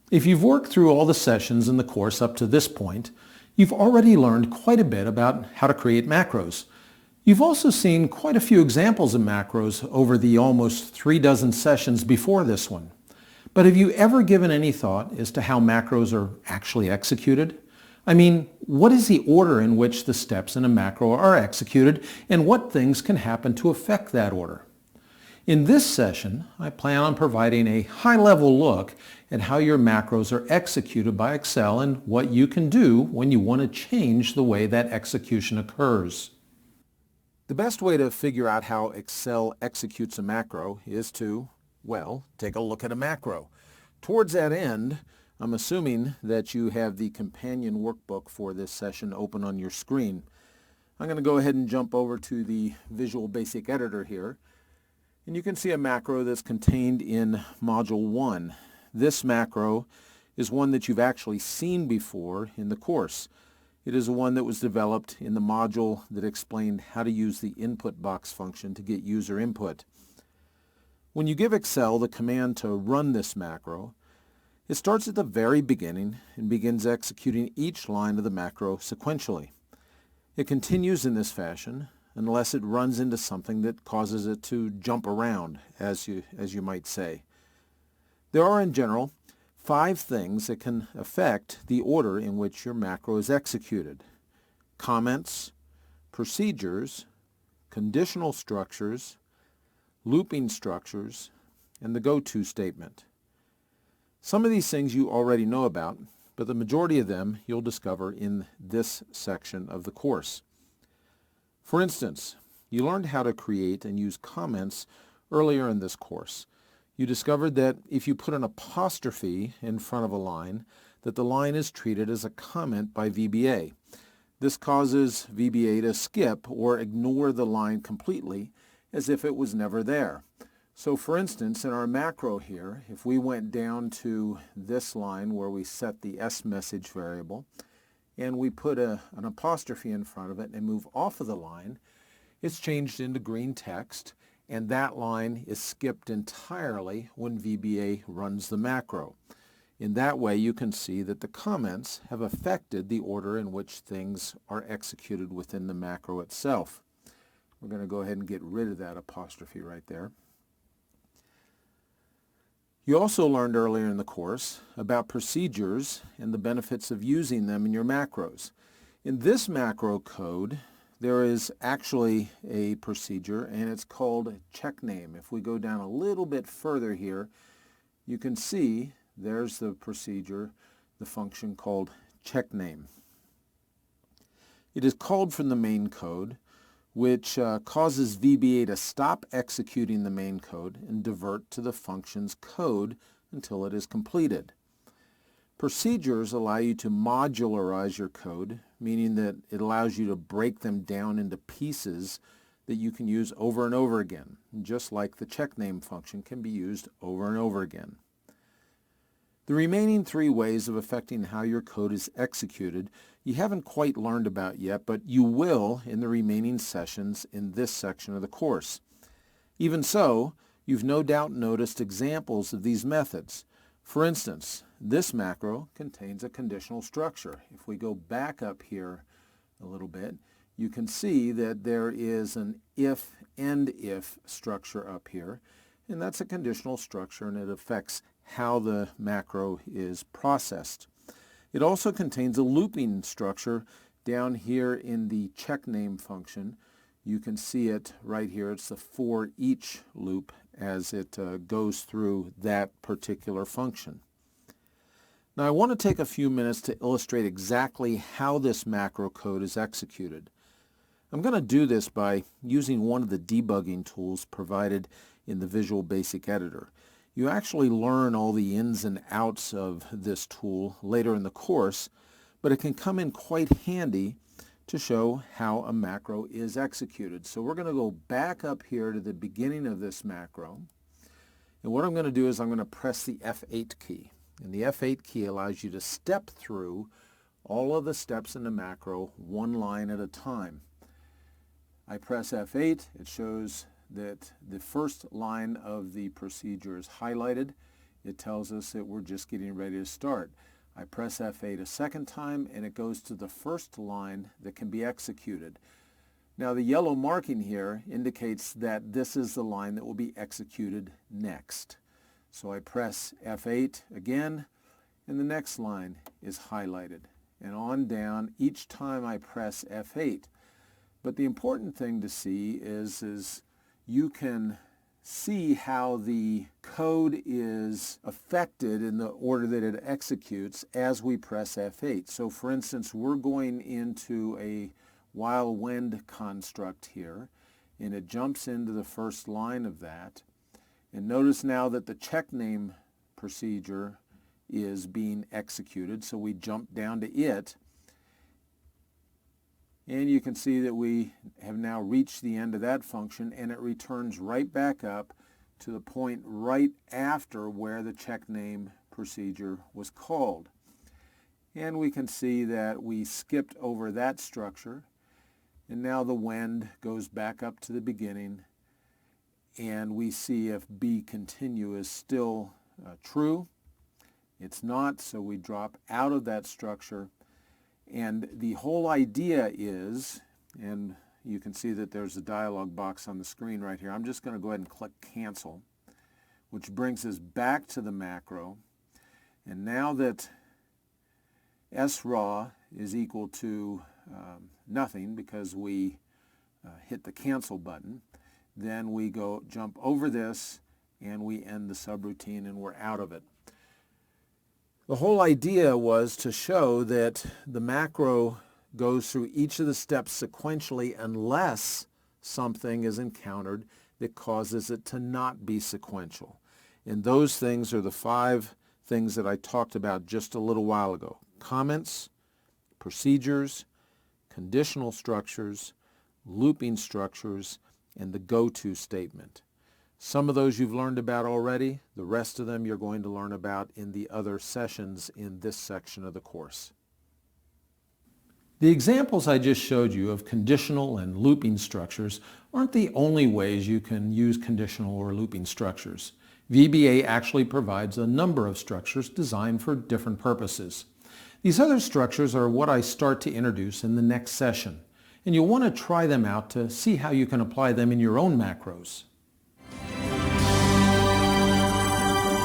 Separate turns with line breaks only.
If you've worked through all the sessions in the course up to this point, you've already learned quite a bit about how to create macros. You've also seen quite a few examples of macros over the almost 3 dozen sessions before this one. But have you ever given any thought as to how macros are actually executed? I mean, what is the order in which the steps in a macro are executed, and what things can happen to affect that order? In this session, I plan on providing a high-level look at how your macros are executed by Excel and what you can do when you want to change the way that execution occurs. The best way to figure out how Excel executes a macro is to, well, take a look at a macro. Towards that end, I'm assuming that you have the companion workbook for this session open on your screen. I'm going to go ahead and jump over to the Visual Basic Editor here. And you can see a macro that's contained in Module 1. This macro is one that you've actually seen before in the course. It is one that was developed in the module that explained how to use the input box function to get user input. When you give Excel the command to run this macro, it starts at the very beginning and begins executing each line of the macro sequentially. It continues in this fashion unless it runs into something that causes it to jump around, as you might say. There are, in general, 5 things that can affect the order in which your macro is executed: comments, procedures, conditional structures, looping structures, and the go-to statement. Some of these things you already know about, but the majority of them you'll discover in this section of the course. For instance, you learned how to create and use comments earlier in this course. You discovered that if you put an apostrophe in front of a line, that the line is treated as a comment by VBA. This causes VBA to skip or ignore the line completely as if it was never there. So for instance, in our macro here, if we went down to this line where we set the SMessage variable, and we put an apostrophe in front of it and move off of the line, it's changed into green text, and that line is skipped entirely when VBA runs the macro. In that way, you can see that the comments have affected the order in which things are executed within the macro itself. We're going to go ahead and get rid of that apostrophe right there. You also learned earlier in the course about procedures and the benefits of using them in your macros. In this macro code, there is actually a procedure, and it's called checkname. If we go down a little bit further here, you can see there's the procedure, the function called checkname. It is called from the main code, which causes VBA to stop executing the main code and divert to the function's code until it is completed. Procedures allow you to modularize your code, meaning that it allows you to break them down into pieces that you can use over and over again, just like the checkname function can be used over and over again. The remaining 3 ways of affecting how your code is executed you haven't quite learned about yet, but you will in the remaining sessions in this section of the course. Even so, you've no doubt noticed examples of these methods. For instance, this macro contains a conditional structure. If we go back up here a little bit, you can see that there is an if and if structure up here, and that's a conditional structure, and it affects how the macro is processed. It also contains a looping structure down here in the checkname function. You can see it right here. It's the for each loop as it goes through that particular function. Now I want to take a few minutes to illustrate exactly how this macro code is executed. I'm going to do this by using one of the debugging tools provided in the Visual Basic Editor. You actually learn all the ins and outs of this tool later in the course, but it can come in quite handy to show how a macro is executed. So we're going to go back up here to the beginning of this macro, and what I'm going to do is I'm going to press the F8 key. And the F8 key allows you to step through all of the steps in the macro one line at a time. I press F8, it shows that the first line of the procedure is highlighted.
it tells us that we're just getting ready to start. I press F8 a second time and it goes to the first line that can be executed. Now the yellow marking here indicates that this is the line that will be executed next. So I press F8 again and the next line is highlighted, and on down each time I press F8. But the important thing to see is you can see how the code is affected in the order that it executes as we press F8. So for instance, we're going into a while when construct here, and it jumps into the first line of that. And notice now that the check name procedure is being executed, so we jump down to it. And you can see that we have now reached the end of that function, and it returns right back up to the point right after where the check name procedure was called. And we can see that we skipped over that structure, and now the when goes back up to the beginning, and we see if B continue is still true. It's not, so we drop out of that structure. And the whole idea is, and you can see that there's a dialog box on the screen right here. I'm just going to go ahead and click cancel, which brings us back to the macro. And now that sraw is equal to nothing because we hit the cancel button, then we jump over this and we end the subroutine and we're out of it. The whole idea was to show that the macro goes through each of the steps sequentially unless something is encountered that causes it to not be sequential. And those things are the 5 things that I talked about just a little while ago: comments, procedures, conditional structures, looping structures, and the go-to statement. Some of those you've learned about already. The rest of them you're going to learn about in the other sessions in this section of the course. The examples I just showed you of conditional and looping structures aren't the only ways you can use conditional or looping structures. VBA actually provides a number of structures designed for different purposes. These other structures are what I start to introduce in the next session, and you'll want to try them out to see how you can apply them in your own macros.